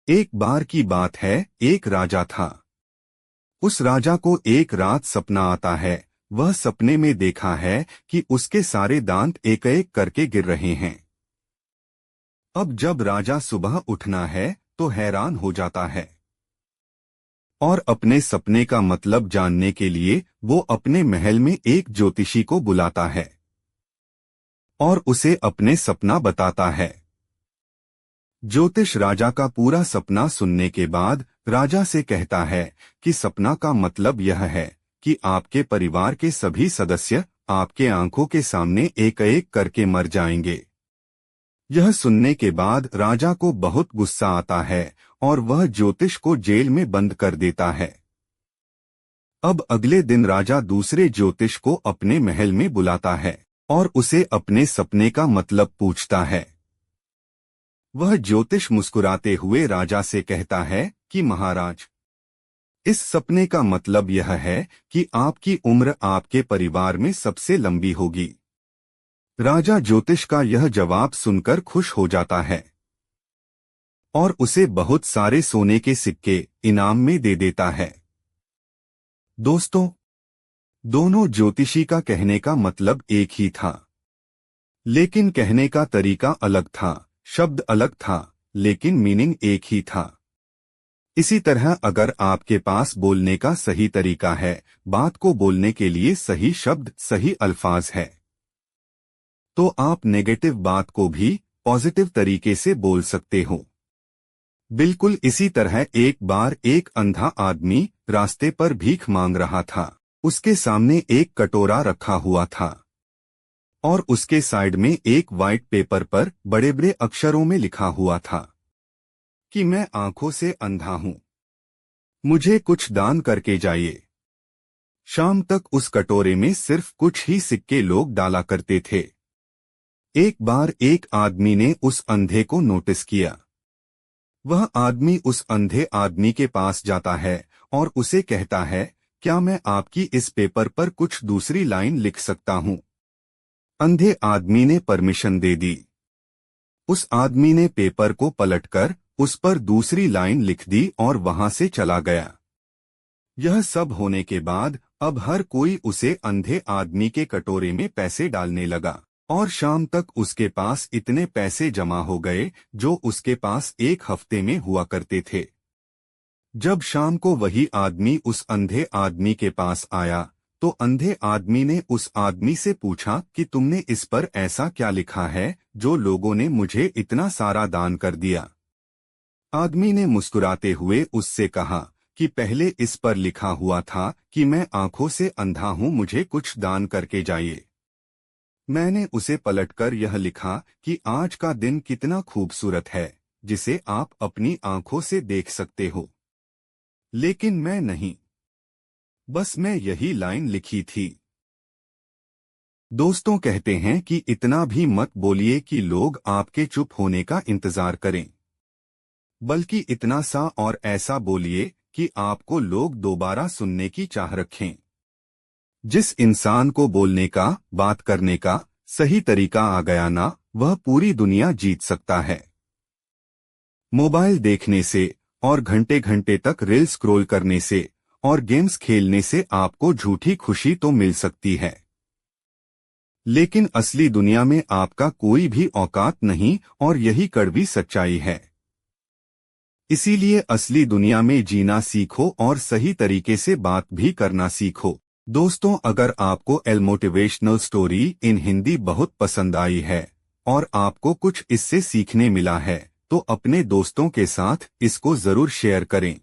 एक बार की बात है, एक राजा था। उस राजा को एक रात सपना आता है। वह सपने में देखा है कि उसके सारे दांत एक एक करके गिर रहे हैं। अब जब राजा सुबह उठना है तो हैरान हो जाता है और अपने सपने का मतलब जानने के लिए वो अपने महल में एक ज्योतिषी को बुलाता है और उसे अपने सपना बताता है। ज्योतिष राजा का पूरा सपना सुनने के बाद राजा से कहता है कि सपना का मतलब यह है कि आपके परिवार के सभी सदस्य आपके आंखों के सामने एक एक करके मर जाएंगे। यह सुनने के बाद राजा को बहुत गुस्सा आता है और वह ज्योतिष को जेल में बंद कर देता है। अब अगले दिन राजा दूसरे ज्योतिष को अपने महल में बुलाता है और उसे अपने सपने का मतलब पूछता है। वह ज्योतिष मुस्कुराते हुए राजा से कहता है कि महाराज, इस सपने का मतलब यह है कि आपकी उम्र आपके परिवार में सबसे लंबी होगी। राजा ज्योतिष का यह जवाब सुनकर खुश हो जाता है और उसे बहुत सारे सोने के सिक्के इनाम में दे देता है। दोस्तों, दोनों ज्योतिषी का कहने का मतलब एक ही था, लेकिन कहने का तरीका अलग था। शब्द अलग था, लेकिन मीनिंग एक ही था। इसी तरह अगर आपके पास बोलने का सही तरीका है, बात को बोलने के लिए सही शब्द, सही अल्फाज है, तो आप नेगेटिव बात को भी पॉजिटिव तरीके से बोल सकते हो। बिल्कुल इसी तरह एक बार एक अंधा आदमी रास्ते पर भीख मांग रहा था। उसके सामने एक कटोरा रखा हुआ था और उसके साइड में एक वाइट पेपर पर बड़े बड़े अक्षरों में लिखा हुआ था कि मैं आंखों से अंधा हूं, मुझे कुछ दान करके जाइए। शाम तक उस कटोरे में सिर्फ कुछ ही सिक्के लोग डाला करते थे। एक बार एक आदमी ने उस अंधे को नोटिस किया। वह आदमी उस अंधे आदमी के पास जाता है और उसे कहता है, क्या मैं आपकी इस पेपर पर कुछ दूसरी लाइन लिख सकता हूं? अंधे आदमी ने परमिशन दे दी। उस आदमी ने पेपर को पलटकर उस पर दूसरी लाइन लिख दी और वहां से चला गया। यह सब होने के बाद अब हर कोई उसे अंधे आदमी के कटोरे में पैसे डालने लगा और शाम तक उसके पास इतने पैसे जमा हो गए जो उसके पास एक हफ्ते में हुआ करते थे। जब शाम को वही आदमी उस अंधे आदमी के पास आया तो अंधे आदमी ने उस आदमी से पूछा कि तुमने इस पर ऐसा क्या लिखा है जो लोगों ने मुझे इतना सारा दान कर दिया? आदमी ने मुस्कुराते हुए उससे कहा कि पहले इस पर लिखा हुआ था कि मैं आंखों से अंधा हूं, मुझे कुछ दान करके जाइए। मैंने उसे पलटकर यह लिखा कि आज का दिन कितना खूबसूरत है जिसे आप अपनी आंखों से देख सकते हो, लेकिन मैं नहीं, बस मैं यही लाइन लिखी थी। दोस्तों कहते हैं कि इतना भी मत बोलिए कि लोग आपके चुप होने का इंतजार करें, बल्कि इतना सा और ऐसा बोलिए कि आपको लोग दोबारा सुनने की चाह रखें। जिस इंसान को बोलने का, बात करने का सही तरीका आ गया ना, वह पूरी दुनिया जीत सकता है। मोबाइल देखने से और घंटे घंटे तक रील स्क्रॉल करने से और गेम्स खेलने से आपको झूठी खुशी तो मिल सकती है, लेकिन असली दुनिया में आपका कोई भी औकात नहीं और यही कड़वी सच्चाई है। इसीलिए असली दुनिया में जीना सीखो और सही तरीके से बात भी करना सीखो। दोस्तों, अगर आपको L motivational story in Hindi बहुत पसंद आई है और आपको कुछ इससे सीखने मिला है तो अपने दोस्तों के साथ इसको जरूर शेयर करें।